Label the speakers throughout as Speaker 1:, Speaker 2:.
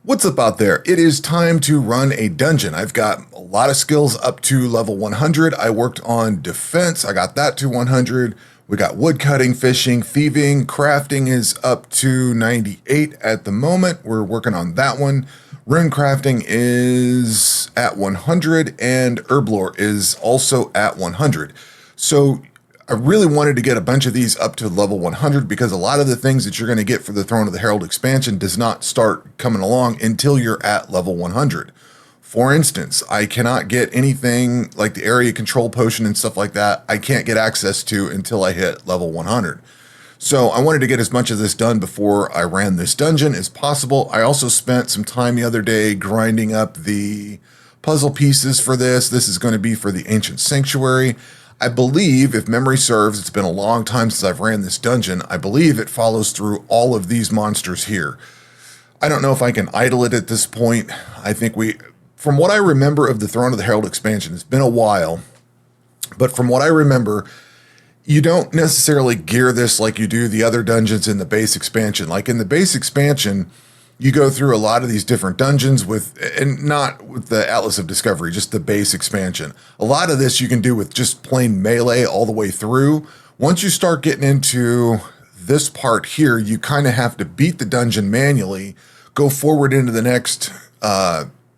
Speaker 1: What's up out there? It is time to run a dungeon. I've got a lot of skills up to level 100. I worked on defense. I got that to 100. We got woodcutting, fishing, thieving, crafting is up to 98 at the moment. We're working on that one. Rune crafting is at 100 and herb lore is also at 100. So I really wanted to get a bunch of these up to level 100 because a lot of the things that you're going to get for the Throne of the Herald expansion does not start coming along until you're at level 100. For instance, I cannot get anything like the area control potion and stuff like that. I can't get access to until I hit level 100. So I wanted to get as much of this done before I ran this dungeon as possible. I also spent some time the other day grinding up the puzzle pieces for this. This is going to be for the Ancient Sanctuary. I believe, if memory serves, it's been a long time since I've ran this dungeon. I believe it follows through all of these monsters here. I don't know if I can idle it at this point. I think from what I remember of the Throne of the Herald expansion, it's been a while, but from what I remember, you don't necessarily gear this like you do the other dungeons in the base expansion. Like in the base expansion, you go through a lot of these different dungeons and not with the Atlas of Discovery, just the base expansion. A lot of this you can do with just plain melee all the way through. Once you start getting into this part here, you kind of have to beat the dungeon manually, go forward into the next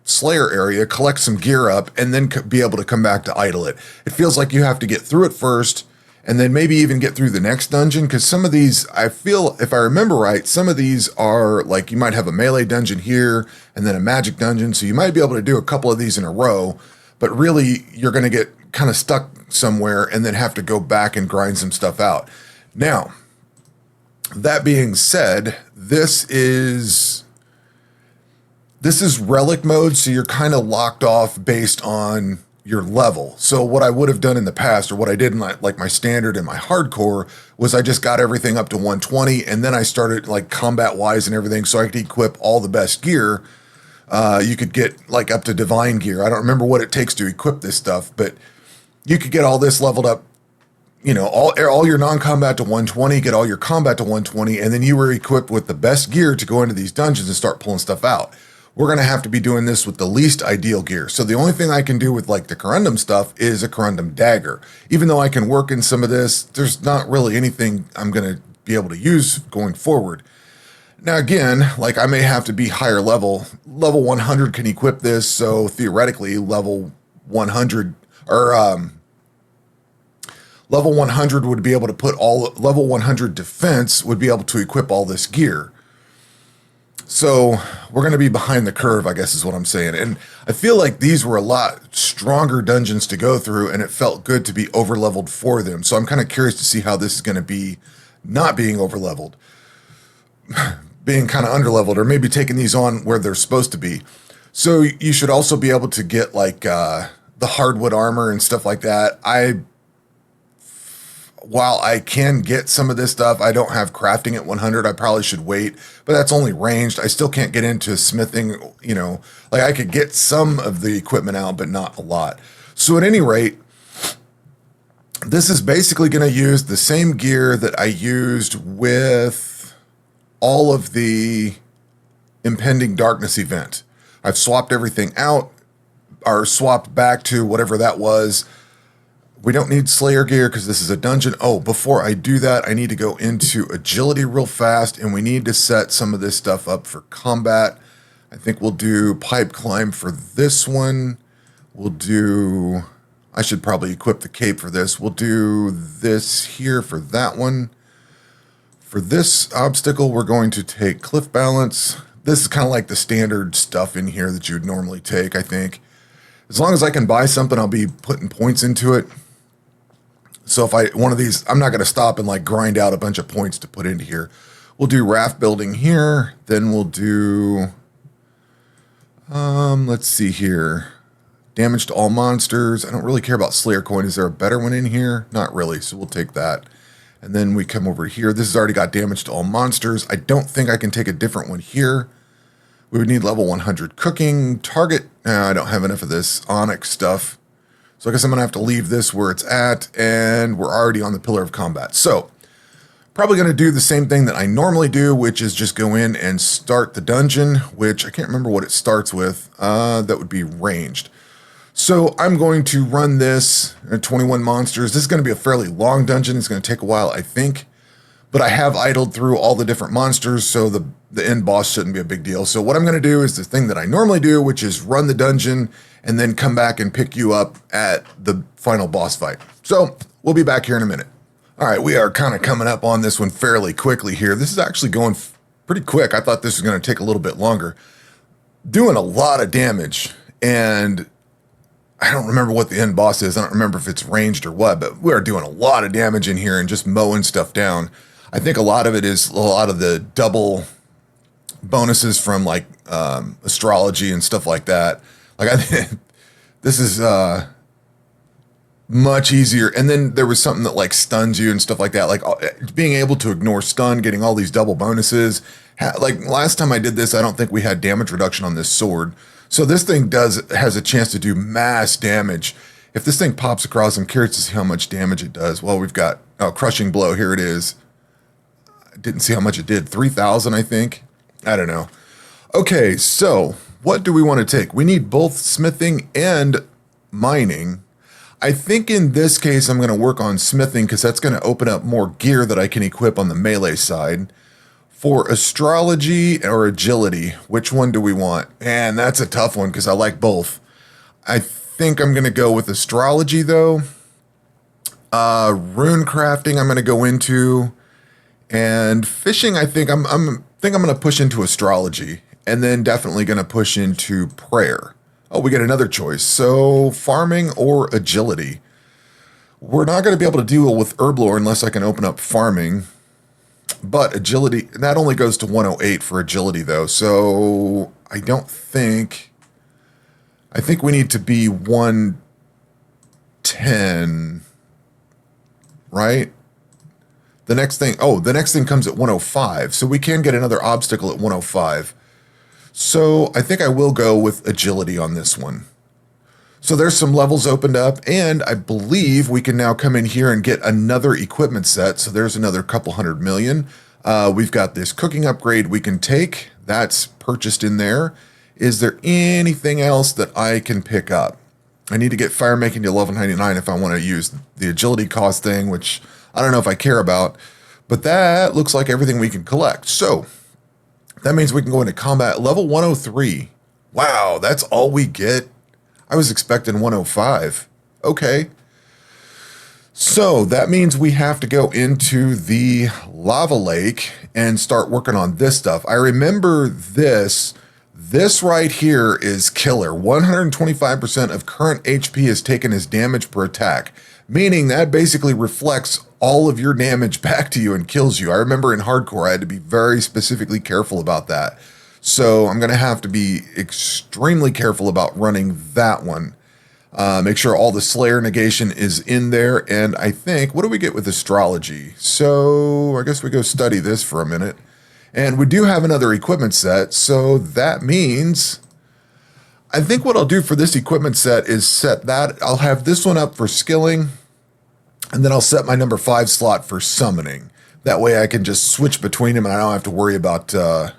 Speaker 1: Slayer area, collect some gear up, and then be able to come back to idle it. It feels like you have to get through it first, and then maybe even get through the next dungeon, because some of these, I feel, if I remember right, some of these are like you might have a melee dungeon here and then a magic dungeon, so you might be able to do a couple of these in a row, but really you're going to get kind of stuck somewhere and then have to go back and grind some stuff out. Now, that being said, this is Relic mode, so you're kind of locked off based on your level. So what I would have done in the past, or what I did in like my standard and my hardcore, was I just got everything up to 120, and then I started like combat wise and everything, so I could equip all the best gear. You could get like up to divine gear. I don't remember what it takes to equip this stuff, but you could get all this leveled up, you know, all your non-combat to 120, get all your combat to 120, and then you were equipped with the best gear to go into these dungeons and start pulling stuff out. We're going to have to be doing this with the least ideal gear. So the only thing I can do with like the Corundum stuff is a Corundum dagger. Even though I can work in some of this, there's not really anything I'm going to be able to use going forward. Now again, like I may have to be higher level. Level 100 can equip this, so theoretically level 100 or level 100 would be able to put level 100 defense would be able to equip all this gear. So we're going to be behind the curve, I guess is what I'm saying. And I feel like these were a lot stronger dungeons to go through, and it felt good to be over-leveled for them. So I'm kind of curious to see how this is going to be not being over-leveled, being kind of under-leveled, or maybe taking these on where they're supposed to be. So you should also be able to get like the hardwood armor and stuff like that. While I can get some of this stuff, I don't have crafting at 100. I probably should wait, but that's only ranged. I still can't get into smithing, you know, like I could get some of the equipment out, but not a lot. So at any rate, this is basically going to use the same gear that I used with all of the impending darkness event. I've swapped everything out, or swapped back to whatever that was. We don't need Slayer gear because this is a dungeon. Oh, before I do that, I need to go into agility real fast, and we need to set some of this stuff up for combat. I think we'll do pipe climb for this one. I should probably equip the cape for this. We'll do this here for that one. For this obstacle, we're going to take cliff balance. This is kind of like the standard stuff in here that you would normally take, I think. As long as I can buy something, I'll be putting points into it. So if one of these, I'm not going to stop and like grind out a bunch of points to put into here. We'll do raft building here. Then we'll do, let's see here. Damage to all monsters. I don't really care about Slayer coin. Is there a better one in here? Not really. So we'll take that. And then we come over here. This has already got damage to all monsters. I don't think I can take a different one here. We would need level 100 cooking. Target. I don't have enough of this onyx stuff. So I guess I'm going to have to leave this where it's at, and we're already on the Pillar of Combat. So Probably going to do the same thing that I normally do, which is just go in and start the dungeon, which I can't remember what it starts with. That would be ranged. So I'm going to run this at 21 monsters. This is going to be a fairly long dungeon. It's going to take a while, I think. But I have idled through all the different monsters, so the end boss shouldn't be a big deal. So what I'm going to do is the thing that I normally do, which is run the dungeon and then come back and pick you up at the final boss fight. So we'll be back here in a minute. All right, we are kind of coming up on this one fairly quickly here. This is actually going pretty quick. I thought this was going to take a little bit longer. Doing a lot of damage, and I don't remember what the end boss is. I don't remember if it's ranged or what, but we are doing a lot of damage in here and just mowing stuff down. I think a lot of it is a lot of the double bonuses from like astrology and stuff like that. Like I think this is much easier. And then there was something that like stuns you and stuff like that. Like being able to ignore stun, getting all these double bonuses. Like last time I did this, I don't think we had damage reduction on this sword. So this thing has a chance to do mass damage. If this thing pops across, I'm curious to see how much damage it does. Well, we've got crushing blow. Here it is. I didn't see how much it did. 3,000, I think. I don't know. Okay, so what do we want to take? We need both smithing and mining. I think in this case, I'm going to work on smithing because that's going to open up more gear that I can equip on the melee side. For astrology or agility, which one do we want? Man, that's a tough one because I like both. I think I'm going to go with astrology though. Rune crafting I'm going to go into. And fishing, I think I'm going to push into astrology, and then definitely going to push into prayer. Oh, we get another choice. So farming or agility. We're not going to be able to deal with herblore unless I can open up farming. But agility, that only goes to 108 for agility though. So I think we need to be 110, right? The next thing comes at 105. So we can get another obstacle at 105. So I think I will go with agility on this one. So there's some levels opened up, and I believe we can now come in here and get another equipment set. So there's another couple $100 million. We've got this cooking upgrade we can take. That's purchased in there. Is there anything else that I can pick up? I need to get fire making to level 99 if I want to use the agility cost thing, which I don't know if I care about, but that looks like everything we can collect. So that means we can go into combat level 103. Wow, that's all we get. I was expecting 105. Okay. So that means we have to go into the lava lake and start working on this stuff. I remember this. This right here is killer. 125% of current HP is taken as damage per attack, meaning that basically reflects all of your damage back to you and kills you. I remember in hardcore, I had to be very specifically careful about that. So I'm going to have to be extremely careful about running that one. Make sure all the Slayer negation is in there. And I think, what do we get with astrology? So I guess we go study this for a minute. And we do have another equipment set. So that means, I think what I'll do for this equipment set is set that. I'll have this one up for skilling. And then I'll set my number 5 slot for summoning. That way I can just switch between them and I don't have to worry about, we're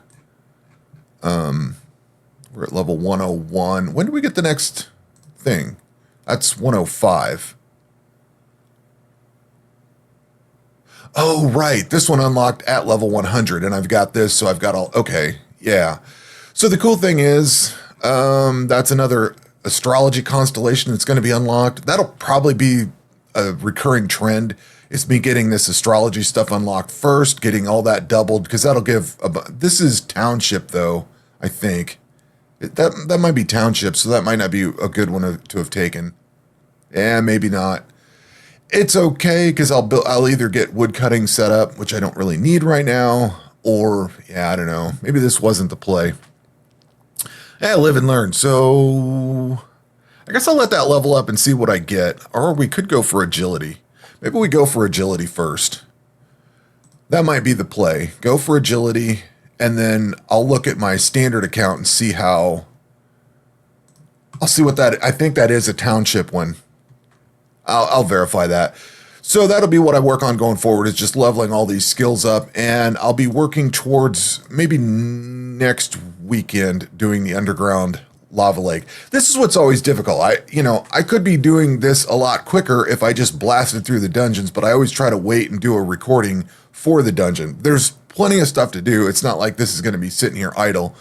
Speaker 1: at level 101. When do we get the next thing? That's 105. Oh, right. This one unlocked at level 100 and I've got this. So I've got all, okay. Yeah. So the cool thing is, that's another astrology constellation that's going to be unlocked. That'll probably be a recurring trend. It's me getting this astrology stuff unlocked first, getting all that doubled, because that'll give, this is township though, I think. That might be township, so that might not be a good one to have taken. Yeah, maybe not. It's okay, because I'll either get wood cutting set up, which I don't really need right now, or, yeah, I don't know. Maybe this wasn't the play. Yeah, live and learn. So I guess I'll let that level up and see what I get. Or we could go for agility. Maybe we go for agility first. That might be the play. Go for agility, and then I'll look at my standard account and see how... I'll see what that... I think that is a township one. I'll verify that. So that'll be what I work on going forward, is just leveling all these skills up, and I'll be working towards maybe next weekend doing the underground lava lake. This is what's always difficult. I could be doing this a lot quicker if I just blasted through the dungeons, but I always try to wait and do a recording for the dungeon. There's plenty of stuff to do. It's not like this is going to be sitting here idle.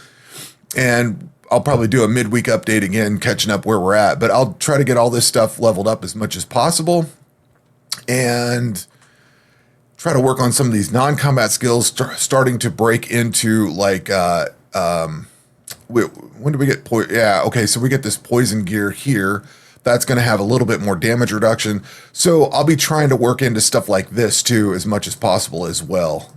Speaker 1: And I'll probably do a midweek update again, catching up where we're at, but I'll try to get all this stuff leveled up as much as possible and try to work on some of these non-combat skills, starting to break into like, when do we get okay, so we get this poison gear here. That's going to have a little bit more damage reduction. So I'll be trying to work into stuff like this too as much as possible as well.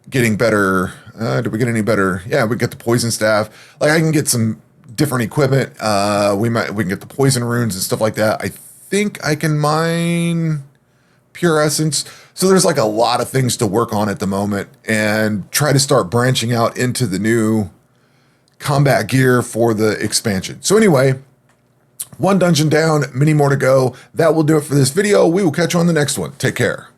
Speaker 1: Getting better. Did we get any better? Yeah, we get the poison staff. Like I can get some different equipment. We can get the poison runes and stuff like that. I think I can mine pure essence. So there's like a lot of things to work on at the moment, and try to start branching out into the new combat gear for the expansion. So anyway, one dungeon down, many more to go. That will do it for this video. We will catch you on the next one. Take care.